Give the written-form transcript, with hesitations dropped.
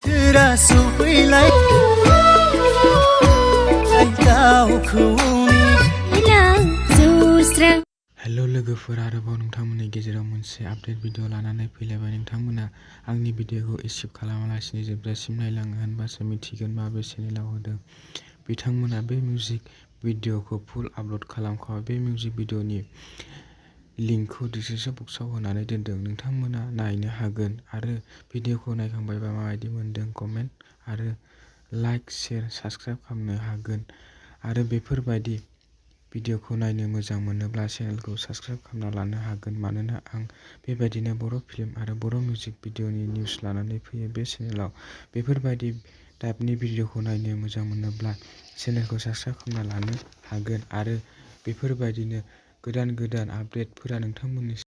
Hello लोगोफोर, आरोबाव नोंथांमोननि गेजेराव मोनसे आपडेट भिडिअ लानानै फैलायबाय। नोंथांमोना आंनि भिडिअखौ स्किप खालामालासिनो जोबजासिम नायलाङो होनबासो मिथिगोन माबे चेनेलाव होदों। बिथांमोना बे मिउजिक भिडिअखौ फुल आपल'ड खालामखाबाय। बे मिउजिक भिडिअनि लिंकखौ डिसक्रिप्शन बक्सआव होनानै दोनदों, नोंथांमोना नायनो हागोन। आरो भिडिअखौ नायखांबायबा माबायदि मोनदों कमेन्ट आरो लाइक, शेयार, साबस्क्राइब खालामनो हागोन। आरो बेफोरबायदि भिडिअखौ नायनो मोजां मोनोब्ला चेनेलखौ साबस्क्राइब खालामना लानो हागोन, मानोना आं बेबायदिनो बर' फिल्म आरो बर' मिउजिक भिडिअनि निउस लानानै फैयो बे चेनेलाव। बेफोरबायदि टाइपनि भिडिअखौ नायनो मोजां मोनोब्ला चेनेलखौ साबस्क्राइब खालामना लानो हागोन। आरो बेफोरबायदिनो गोदान गोदान आपडेटफोरा नोंथांमोननिसिम